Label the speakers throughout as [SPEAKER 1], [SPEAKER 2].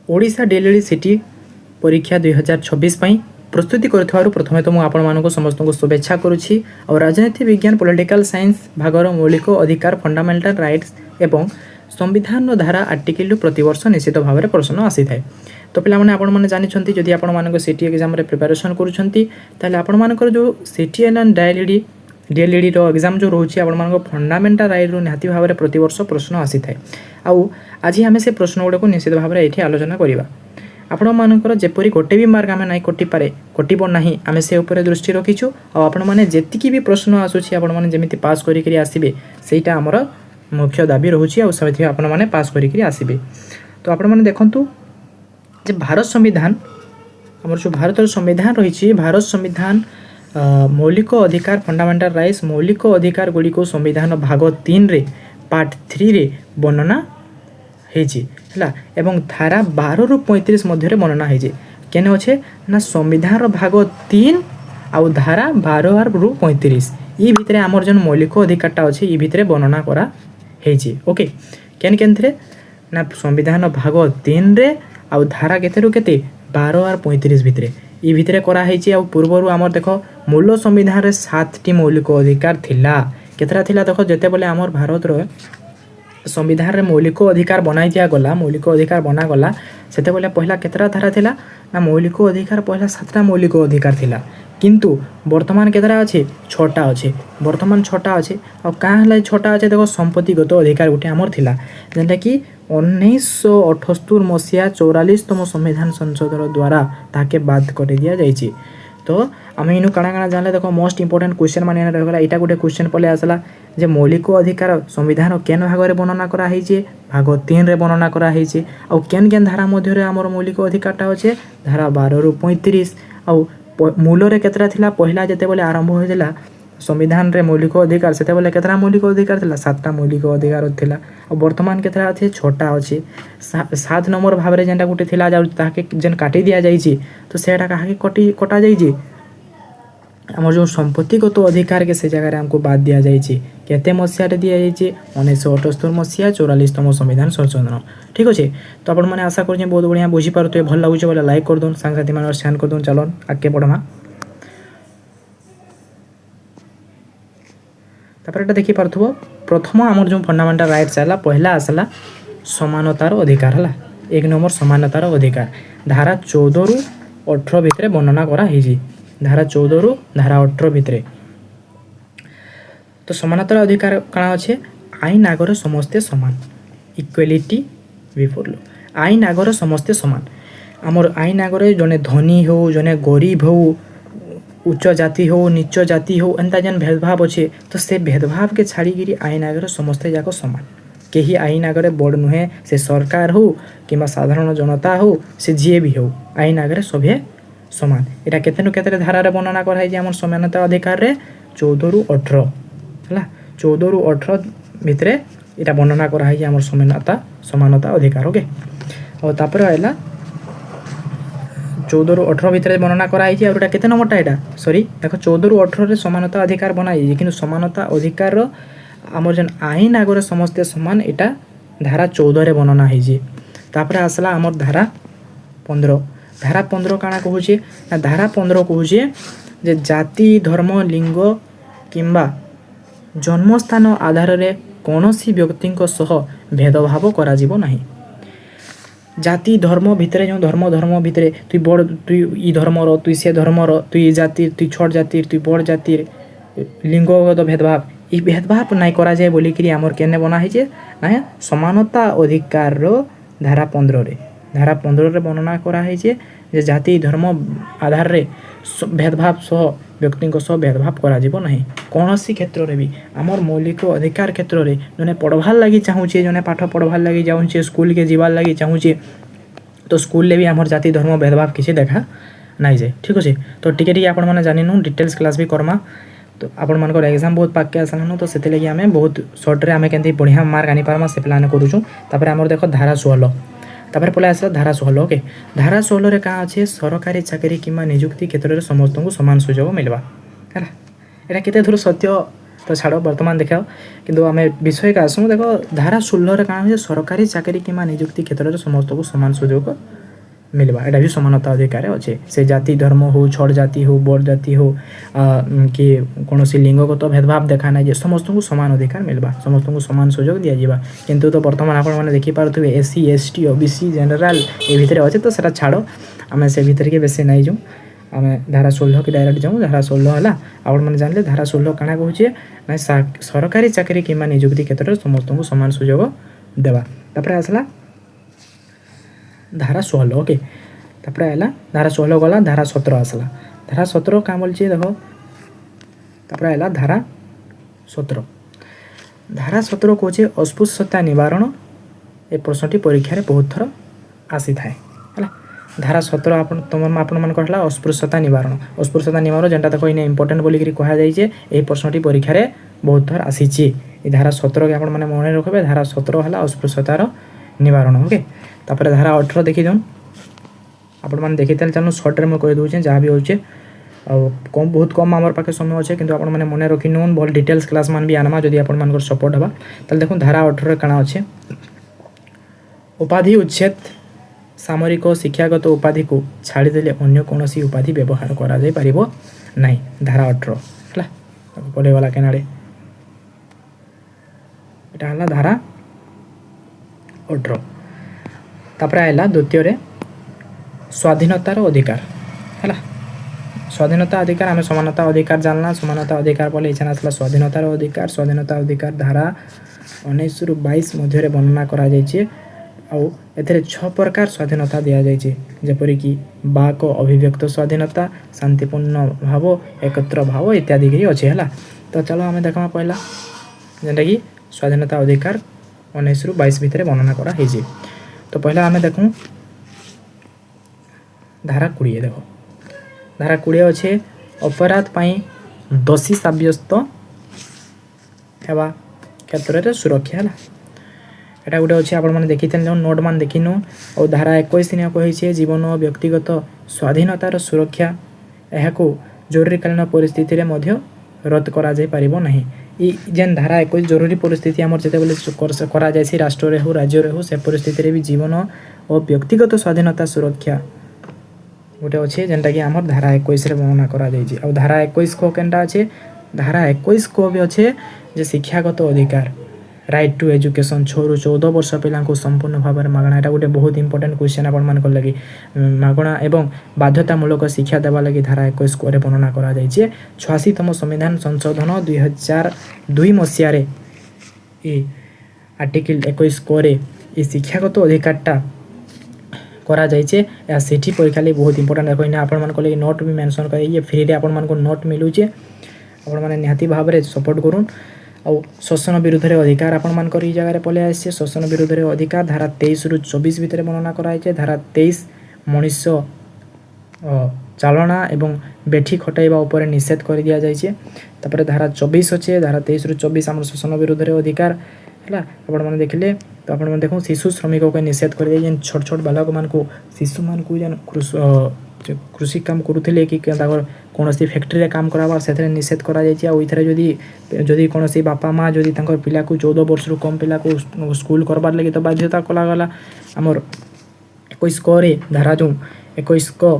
[SPEAKER 1] Odisha D.El.Ed city परीक्षा 2026 प्रस्तुति करुथिबारु प्रथमे तो आपण मानक समस्त को शुभेच्छा करुछि और राजनीति विज्ञान पॉलिटिकल साइंस भागर मौलिक अधिकार फंडामेंटल राइट्स एवं संविधान धारा आर्टिकल प्रतिवर्ष निश्चित भाव में प्रश्न आसी थाए। तो पे आपने जानते जदि आप सिटी एग्जाम प्रिपेरेसन कर जो सिटी एंड D.El.Ed एग्जाम जो रोचे आप फंडामेंटल राइट रू निहाती भाव में प्रतिवर्ष प्रश्न आसी थाए। आउ आज आम से प्रश्न गुड़ाक निश्चित भाव में ये आलोचना करवा। आपण मानकर जेपरी गोटे भी मार्क आम ना कटिपारे कटब ना आम से उपर दृष्टि रखीचु। आपण मैंने जी भी प्रश्न आसूसी आपमि पास करें आसबे सेटा आमर मुख्य दाबी रोचे आपने पास करें आसबे। तो आपण मैंने देखु भारत संविधान आमर जो भारत संविधान रही भारत संविधान मौलिक अधिकार फंडामेंटल राइट्स मौलिक अधिकार गुड़ी को संविधान भाग 3 रे पार्ट 3 रे वर्णना है एवं धारा 12 ରୁ 35 मध्य वर्णना है केने अच्छे ना संविधान भाग 3 आउ धारा 12 ରୁ 35 ये भितर आमर जो मौलिक अधिकारटा अच्छे ये भितर वर्णना करा ओके केन केन ना संविधान भाग 3 रे आउ धारा केते रु केते 12 और 35 भितर ये भितर कराई पूर्वर आमर देख मूल संविधान रे 7टी मौलिक अधिकार थिला केतरा थिला देख जेते बेले आमर भारत रो संविधान रे मौलिक अधिकार बनाई दिया गला मौलिक अधिकार बना गला सेते बेले पहला केतरा धारा थिला ना मौलिक अधिकार पहला 7टा मौलिक अधिकार थिला किंतु वर्तमान केतरा अच्छे 6टा अच्छे वर्तमान 6टा अच्छे और क्या है 6टा अच्छे देखो संपत्तिगत अधिकार गोटे आमर थिला जेनटा कि 1978 मसीहा 44तम संविधान संसद द्वारा ताके बाद कर दिया जाइए। तो आम इन काଣା जानले देखो मोस्ट इंपोर्टेंट क्वेश्चन मान रहा यहाँ गोटे क्वेश्चन पलि आसला जे मौलिक अधिकार संविधान केन भाग में वर्णना कराई भाग 3 रे वर्णना कराई आउ केन केन धारा मध्य आमर मौलिक अधिकारटा अच्छे धारा 12 ରୁ 35 आउ मूल केतरा थिला पहला जेते बेले आरंभ होइला संविधान रे मौलिक अधिकार सेते बेले केतरा मौलिक अधिकार थिला 7टा मौलिक अधिकार थिला और वर्तमान केतरा अछि 6टा अछि 7 नंबर भाव रे जेंटा गुटे थिला जा ताके जेन काटी दिया जाइछि तो सेटा काहे कटा जाइछि हमर जो संपत्तिगत अधिकार के से जगह हमको बाद दिया जाइछि केते मसिया रे दिया जाइछि 1978 मसिया 44तम संविधान संशोधन ठीक अच्छे। तो आपण मैंने आशा कर बहुत बढ़िया बुझी पारे भल लगुच बोले लाइक कर दून सांगसाथी मान शेयर कर दून चलो आगे बढ़मा। तापर एटा देखि पारथबो प्रथम आमर जो फंडामेंटल राइट्स आला पहला आसला समानतार अधिकार हला 1 नंबर समानतार अधिकार धारा 14 ରୁ 18 भितर वर्णना करा हिजी धारा 14 ରୁ धारा 18 भितर। तो समानतार अधिकार काଣା अच्छे आईन आगर समस्ते समान इक्वालिटी बिफोर लॉ आईन आगर समस्ते समान आमर आईन आगर जने धनी हो जने गरीब हो उच्च जाति हो नीच जाति हो एंता जेन भेदभाव अच्छे तो से भेदभाव के छाड़ी आईन आगे समस्ते जाक सामान कहीं आईन आगे बड़ नुहे से सरकार हो कि साधारण जनता हो से जी भी हो आईन आगे सभे सामान यहाँ केते धारा वर्णना कराई आम समानता अधिकार रे 14 ରୁ 18 है 14 ରୁ 18 भितर यहाँ वर्णना कराई आम समानता अधिकार ओके और तापर आइला 14 ରୁ 18 भितर वर्णना कराई और केते नंबरटा यहाँ सॉरी देखो 14 ରୁ 18 रे समानता अधिकार बनाई कि समानता अधिकार आमर जेन आईन आगे समस्ते समान यहाँ धारा 14 रे वर्णना है। तापर आसला आमर धारा 15 काଣା कहूचे ना धारा 15 कहूचे जे जाति धर्म लिंग किंबा जन्मस्थान आधार रे कौनसी व्यक्ति सह भेदभाव करा जीवो नहीं जाति धर्म भितर जो धर्म भितर तुई बड़ तुई ई धर्मर तुई से धर्मर तुई जाति तुई छोट जाति तुई बड़ जाति लिंगगत भेदभाव ये भेदभाव नहीं करा जाए बोलिकी आमर केने बना है ना समानता अधिकार धारा 15 रे वर्णना कराई जे जाति धर्म आधार रे भेदभाव सह व्यक्ति सह भेदभाव करा जीवो नहीं कौन सी क्षेत्र रे भी आमर मौलिक अधिकार क्षेत्र रे जने पढ़वार लगी चाहूचे जने पाठ पढ़वार लगी जाऊँचे स्कूल के जीवार लगी चाहूचे तो स्कूल ले भी आमर जाति धर्म भेदभाव किसी देखा नहीं जाए ठीक अच्छे। तो टिके आपण मैंने जानी डिटेल्स क्लास भी करमा तो आपण मानकर एग्जाम बहुत पाके आसान तो से लगी आम बहुत सर्ट्रे आम के बढ़िया मार्क आनी पार्मा से प्लान करूँ। तापर आमर देख धारा 16 तापर पलि आसला धारा 16 ओके धारा 16 रे का अच्छे सरकारी चाकरी किंवा नियुक्ति क्षेत्र में समस्त को सामान सुजोग मिलवा है यहाँ केते दूर सत्य तो छाड़ बर्तमान देखा किंतु आम विषय का आसू देखो धारा 16 रे का सरकारी चाकरी किंवा नियुक्ति क्षेत्र में समस्त को सामान सुजोग मिलवा एटा भी समानता अधिकार अच्छे से जाति धर्म हो छड़ जाति हो बड़ जाति हो कि कौन लिंगगत भेदभाव देखा ना समस्त को समान अधिकार मिलवा समस्त को समान सुजोग दि जावा किंतु तो बर्तमान आपण मैंने देखिपे एससी एसटी ओबीसी जनरल ये भितर अच्छे तो सेटा छाड़ आम से भितर के बेसी नहीं जाऊँ आम धारा 16 की डायरेक्ट जाऊँ धारा 16 है आपण मैंने जानले धारा 16 काଣା कहूचे ना सरकारी चाकरी कि निजुक्ति क्षेत्र में समस्त को समान सुजोग देवा तापर आसला धारा 16 ओके तापर आला धारा 16 गला धारा 17 आसला धारा 17 क्या बोलछे देखो तापर आला धारा 17 कहूचे अस्पृश्यता निवारण ए प्रश्नटी परीक्षा बहुत थर आसी थाए है धारा 17 आपण मान कहला अस्पृश्यता निवारण जेनटा देखो इन इंपोर्टेंट बोलिक कह जाइए ये प्रश्नटी परीक्षा रे बहुत थर आसी धारा 17 के आपण मैंने मन रखबे धारा 17 है अस्पृश्यतार निवारण ओके तापर धारा 18 देखी जाऊँ आपण मैंने देखी चलो सर्ट में कह दूचे जहाँ भी होचे कम बहुत कम आमर पाखे समय अच्छे किंतु आपण मैंने मन रखी नौन भल डिटेल्स क्लास मान भी आनमा जदि आपण मानकर सपोर्ट हवा ताले देखो धारा 18 काଣା अच्छे उपाधि उच्छेद सामरिक शिक्षागत उपाधि को छाड़ीदे अन्य कौन उपाधि व्यवहार करा जाय परिबो नहीं धारा 18 है पढ़ेगला केनाड़े एटा हला धारा 18 तापर आइला द्वितीय रे स्वाधीनतार अधिकार है स्वाधीनता अधिकार आम समानता अधिकार जानला समानता अधिकार बोले इच्छा आसला स्वाधीनतार अधिकार धारा 19 रु 22 मध्य वर्णना करा जाइए आउ एथरे 6 प्रकार स्वाधीनता दिया जाइए जेपरिक बाक अभिव्यक्त स्वाधीनता शांतिपूर्ण भाव एकत्र भाव इत्यादि के अच्छे है तो चलो आम देखा पहला जेनटा कि स्वाधीनता अधिकार 19 रु 22 भितर वर्णना करा है तो पहला आम देखूँ धारा 20 देखो धारा 20 अच्छे अपराध पाई दोषी साब्यस्त हेबा क्षेत्र में सुरक्षा है एटा गोटे अच्छे आपण मैंने देखी नोट मान देखिनु और धारा 21 दिन कही जीवन और व्यक्तिगत स्वाधीनतार सुरक्षा यह जरूरीकालीन परिस्थिति रद्द करा जाय परिबो नहीं जेन धारा 21 जरूरी परिस्थिति आमर जिते करा जायसी राष्ट्र रे हो राज्य रे हो से परिस्थिति रे भी जीवन और व्यक्तिगत स्वाधीनता सुरक्षा गोटे अच्छे जेनटा कि आमर धारा 21 रे वर्णना करा जायछि और धारा 21 को केनटा अच्छे धारा 21 को भी अच्छे जे शिक्षागत अधिकार राइट टू एजुकेशन 6 रु 14 वर्ष पिला संपूर्ण भाव में मागणा एटा गोटे बहुत इंपोर्टेंट क्वेश्चन आपण मान लगी मागणा एवं बाध्यतामूलक शिक्षा देवा लगी धारा 21 को वर्णना करा जायछि 86तम संविधान संशोधन 2002 मसीह रे ए आर्टिकल 21 को रे ए शिक्षागत अधिकारटा करा जाइए या सेठी परीक्षा लिए बहुत इंपोर्टेंट देखो इना आपण मान लगी नोट भी मेंशन करिए फ्री रे आपण मान को नोट मिलुचे आपण माने निहाती भाव में सपोर्ट करूँ और शोषण विरुद्ध अधिकार आपण मान कर जगह पलि आसे शोषण विरुद्ध अधिकार धारा 23 रु 24 भितर वर्णना कराई धारा 23 मनुष्य चालना एवं बेठी खटाइबा उपर निषेध कर दिया जाइए तापर धारा 24 अच्छे धारा 23 रु 24 आम शोषण विरुद्ध अधिकार है आपण मैंने देखिले तो आपण मैंने देखो शिशु श्रमिक को निषेध कर दिया जेन छोट छोट बालक मान को शिशु मान को जेन कृषि काम करुले कि कौन फैक्ट्री रे काम करावा से निषेध करा जाइए और इथरे जदि कौन बापा माँ जदि पिला को 14 वर्ष रु कम पिला को स्कूल करबार लगी तो बाध्यता कलागला आमर 21 को रे धारा जो 21 को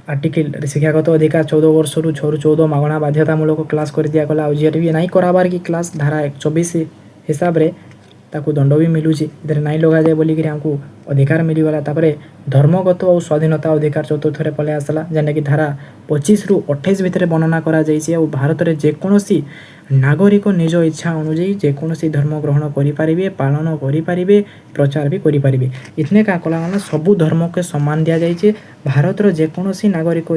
[SPEAKER 1] आर्टिकल शिक्षागत अधिकार 14 वर्ष रु 6 रु 14 मागणा बाध्यतामूलक क्लास कर दिया गला जी भी नहीं कराबार की क्लास धारा 24 हिसाब रे ताकू दंड भी मिलूची इधर नहीं लगा जाए बोलिक हमको अधिकार मिलगला तापर धर्मगत और स्वाधीनता अधिकार चतुर्थ पलि आसला जेनटा कि धारा 25 रु 28 भितर वर्णना करा जाइए और भारत में जेकोसी नागरिक निज इच्छा अनुଯାयी जेकोसी धर्म ग्रहण करें पालन करें प्रचार भी करें इतने क्या कला सबू धर्म के सम्मान दि जाइए भारत जेकोसी नागरिक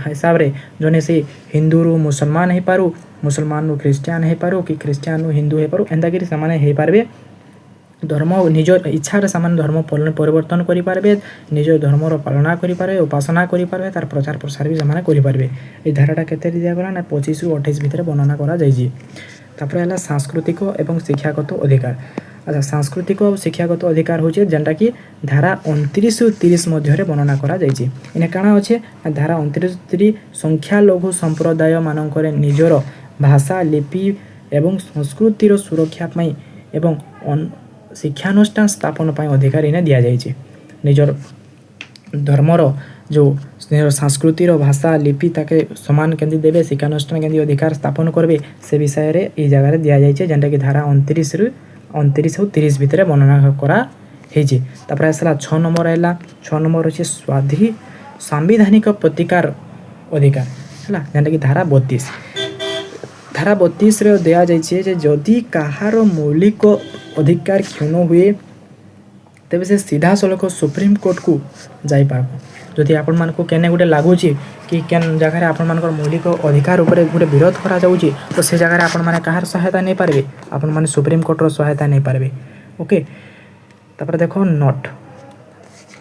[SPEAKER 1] हिसाब से जने से हिंदू रु मुसलमान हो पारू मुसलमान रु ख्रीस्टियान हो पारू कि ख्रीस्टियान रु हिंदू हो पारू एंता कि से पारे धर्म निज इच्छा सामान धर्म परिवर्तन करें निज धर्मर पालना करें उपासना करें तार प्रचार प्रसार भी से करें ये धाराटा के दिगला ना 25 रु 28 भितर वर्णना करा जाइए तापर है सांस्कृतिक एवं शिक्षागत अधिकार अच्छा सांस्कृतिक और शिक्षागत अधिकार होचे जेनटा कि धारा 29 रु 30 मध्य वर्णना करा जाइए इने काଣା अच्छे धारा 29 संख्या लघु संप्रदाय मानक निजर भाषा लिपि एवं संस्कृतिर सुरक्षा एवं शिक्षानुष्ठान स्थापन पर अधिकार इन्हें दि जाइए निजर धर्मर जो संस्कृतिर भाषा लिपि ताके समान केमती देवे शिक्षानुष्ठान केमती अधिकार स्थापन करबे से विषय रे ई जगह दिया जाइए जेनटा कि धारा 29 रु 29 और 30 भितर वर्णना करा ହେଇଛି। ତାପରେ ଆସିଲା 6 ନମ୍ବର ହେଲା 6 ନମ୍ବର ଅଛି ସାମ୍ବିଧାନିକ ପ୍ରତିକାର ଅଧିକାର ହେଲା ଯେନ୍ଟାକି ଧାରା 32 ଧାରା 32 ରେ ଦିଆଯାଇଛି ଯେ ଯଦି କାହାର ମୌଳିକ ଅଧିକାର କ୍ଷୁଣ୍ଣ ହୁଏ ତେବେ ସେ ସିଧାସଳଖ ସୁପ୍ରିମକୋର୍ଟକୁ ଯାଇପାରିବ। ଯଦି ଆପଣମାନଙ୍କୁ କେନେ ଗୋଟେ ଲାଗୁଛି କି କେନ୍ ଜାଗାରେ ଆପଣମାନଙ୍କର ମୌଳିକ ଅଧିକାର ଉପରେ ଗୋଟେ ବିରୋଧ କରାଯାଉଛି ତ ସେ ଜାଗାରେ ଆପଣମାନେ କାହାର ସହାୟତା ନେଇପାରିବେ ଆପଣମାନେ ସୁପ୍ରିମକୋର୍ଟର ସହାୟତା ନେଇପାରିବେ। ଓକେ ତାପରେ ଦେଖ ନୋଟ୍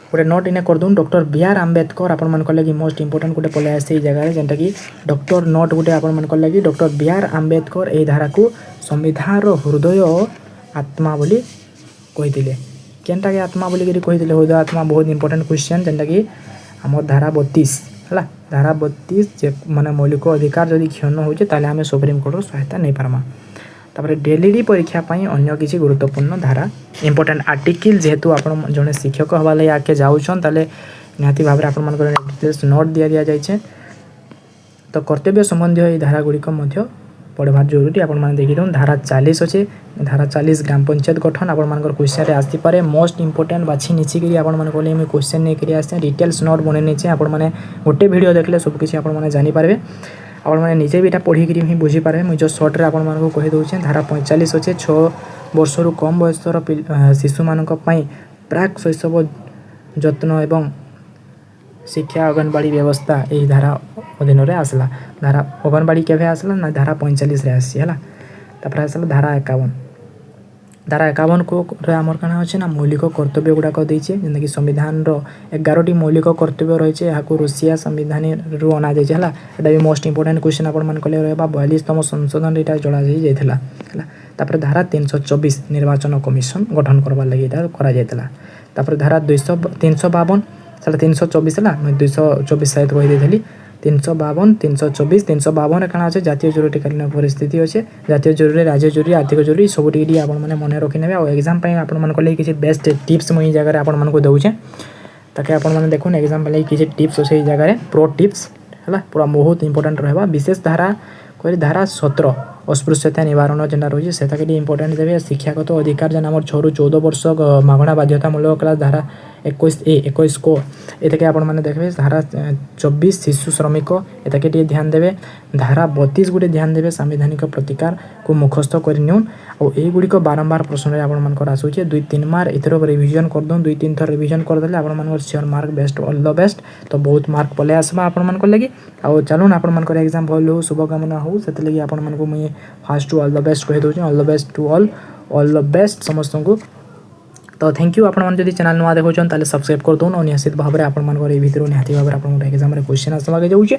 [SPEAKER 1] ଗୋଟେ ନୋଟ୍ ଇନେ କରିଦେଉନ୍ ଡକ୍ଟର B.R. ଆମ୍ବେଦକର ଆପଣମାନଙ୍କ ଲାଗି ମୋଷ୍ଟ ଇମ୍ପୋର୍ଟାଣ୍ଟ ଗୋଟେ ପଳେଇ ଆସିছে ଏଇ ଜାଗାରେ ଯେନ୍ଟାକି ଡକ୍ଟର ନୋଟ୍ ଗୋଟେ ଆପଣମାନଙ୍କ ଲାଗି ଡକ୍ଟର B.R. ଆମ୍ବେଦକର ଏଇ ଧାରାକୁ ସମ୍ବିଧାନର ହୃଦୟ ଆତ୍ମା ବୋଲି କହିଥିଲେ। କେନ୍ଟାକି ଆତ୍ମା ବୋଲିକିରି କହିଥିଲେ ହୃଦୟ ଆତ୍ମା ବହୁତ ଇମ୍ପୋର୍ଟାଣ୍ଟ କ୍ୱେଶ୍ଚନ୍ ଯେନ୍ଟାକି ଆମର ଧାରା 32 ହେଲା ଧାରା 32 ଯେ ମାନେ ମୌଳିକ ଅଧିକାର ଯଦି କ୍ଷୁଣ୍ଣ ହେଉଛି ତାହେଲେ ଆମେ ସୁପ୍ରିମକୋର୍ଟର ସହାୟତା ନେଇପାରମା। ତାପରେ D.El.Ed ପରୀକ୍ଷା ପାଇଁ ଅନ୍ୟ କିଛି ଗୁରୁତ୍ୱପୂର୍ଣ୍ଣ ଧାରା ଇମ୍ପୋର୍ଟାଣ୍ଟ ଆର୍ଟିକିଲ୍ ଯେହେତୁ ଆପଣ ଜଣେ ଶିକ୍ଷକ ହେବା ଲାଗି ଆଗକେ ଯାଉଛନ୍ ତାହେଲେ ନିହାତି ଭାବରେ ଆପଣମାନଙ୍କର ଡିଟେଲ୍ସ ନୋଟ୍ ଦିଆଯାଇଛି। ତ କର୍ତ୍ତବ୍ୟ ସମ୍ବନ୍ଧୀୟ ଏହି ଧାରାଗୁଡ଼ିକ ମଧ୍ୟ ପଢ଼ିବାର ଜରୁରୀ ଆପଣମାନେ ଦେଖିଦିଅନ୍ ଧାରା 40 ଅଛି ଧାରା 40 ଗ୍ରାମ ପଞ୍ଚାୟତ ଗଠନ ଆପଣମାନଙ୍କର କ୍ୱେଶ୍ଚନ୍ରେ ଆସିପାରେ ମୋଷ୍ଟ ଇମ୍ପୋର୍ଟାଣ୍ଟ ବାଛି ନିଚିକିରି ଆପଣମାନେ କହିଲେ ମୁଁ କ୍ୱେଶ୍ଚନ୍ ନେଇକରି ଆସିଛେ ଡିଟେଲ୍ସ ନୋଟ୍ ବନେଇ ନେଇଛେ ଆପଣମାନେ ଗୋଟେ ଭିଡ଼ିଓ ଦେଖିଲେ ସବୁକିଛି ଆପଣମାନେ ଜାଣିପାରିବେ ଆପଣମାନେ ନିଜେ ବି ଏଇଟା ପଢ଼ିକିରି ହିଁ ବୁଝିପାରିବେ। ମୁଁ ଜଷ୍ଟ ସର୍ଟରେ ଆପଣମାନଙ୍କୁ କହିଦେଉଛେ ଧାରା 45 ଅଛି 6 ବର୍ଷରୁ କମ୍ ବୟସର ଶିଶୁମାନଙ୍କ ପାଇଁ ପ୍ରାକ୍ ଶୈଶବ ଯତ୍ନ ଏବଂ ଶିକ୍ଷା ଅଙ୍ଗନବାଡ଼ି ବ୍ୟବସ୍ଥା ଏହି ଧାରା ଅଧୀନରେ ଆସିଲା। ଧାରା ଅଙ୍ଗନବାଡ଼ି କେବେ ଆସିଲା ନା ଧାରା 45ରେ ଆସିଛି ହେଲା। ତାପରେ ଆସିଲା ଧାରା 51 ଧାରା 51ରେ ଆମର କାଣା ଅଛି ନା ମୌଳିକ କର୍ତ୍ତବ୍ୟ ଗୁଡ଼ାକ ଦେଇଛେ ଯେନ୍ଟାକି ସମ୍ବିଧାନର 11ଟି ମୌଳିକ କର୍ତ୍ତବ୍ୟ ରହିଛି ଏହାକୁ ରୁଷିଆ ସମ୍ବିଧାନରୁ ଅଣାଯାଇଛି ହେଲା। ଏଇଟା ବି ମୋଷ୍ଟ ଇମ୍ପୋର୍ଟାଣ୍ଟ କ୍ୱେଶ୍ଚନ୍ ଆପଣମାନେ କହିଲେ ରହିବା 42ତମ ସଂଶୋଧନରେ ଏଇଟା ଯାଇଥିଲା ହେଲା। ତାପରେ ଧାରା 324 ନିର୍ବାଚନ କମିଶନ ଗଠନ କରବାର୍ ଲାଗି ଏଇଟା କରାଯାଇଥିଲା। ତାପରେ ଧାରା 352 ସେଟା 324 ହେଲା 224 ସାଇଟ୍ କହିଦେଇଥିଲି 352 324 352ରେ କାଣା ଅଛି ଜାତୀୟ ଜରୁରୀକାଳୀନ ପରିସ୍ଥିତି ଅଛି ଜାତୀୟ ଜରୁରୀ ରାଜ୍ୟ ଜରୁରୀ ଆର୍ଥିକ ଜରୁରୀ ସବୁ ଟିକେ ଆପଣମାନେ ମନେ ରଖିନେବେ ଆଉ ଏକ୍ଜାମ୍ ପାଇଁ ଆପଣମାନଙ୍କ ଲାଗି କିଛି ବେଷ୍ଟ ଟିପ୍ସ ମୁଁ ଏଇ ଜାଗାରେ ଆପଣମାନଙ୍କୁ ଦେଉଛେ ତାକେ ଆପଣମାନେ ଦେଖୁନ୍ ଏକ୍ଜାମ୍ ପାଇଁ କିଛି ଟିପ୍ସ ଅଛି ଏଇ ଜାଗାରେ ପ୍ରୋ ଟିପ୍ସ ହେଲା ପୁରା ବହୁତ ଇମ୍ପୋର୍ଟାଣ୍ଟ ରହିବା ବିଶେଷ ଧାରା କହିଲେ ଧାରା 17 अस्पृश्यता निवारण जेनटा रही है से इंपोर्टेंट देवे शिक्षागत अधिकार जेन आम 6 ରୁ 14 वर्ष मागणा बाध्यतामूलक क्लास धारा 21 को ये आपण मैंने देखिए धारा 24 शिशु श्रमिक ये ध्यान देवे धारा 32 गोटे ध्यान देवे संवैधानिक प्रतिकार को मुखस्त करनिउन और युड़िक बारंबार प्रश्न आपर आसूचे 2-3 मार एथर रिविजन करदे 2-3 थर रिविजन करदे आप sure mark best all the best तो बहुत मार्क पलि आसवा आपण लगी आउ चलून आपण एग्जाम भल हो शुभकामना हो से लगी आपण मुझे first to all the best कही दूँ all the best to all the best समस्त को तो थैंक यू आपण जब चैनल नुआ देखुन ताले सब्सक्राइब कर दून और निश्चित भाव में आपण भितर निहाती भाव में एग्जाम क्वेश्चन आसवाके जाऊे।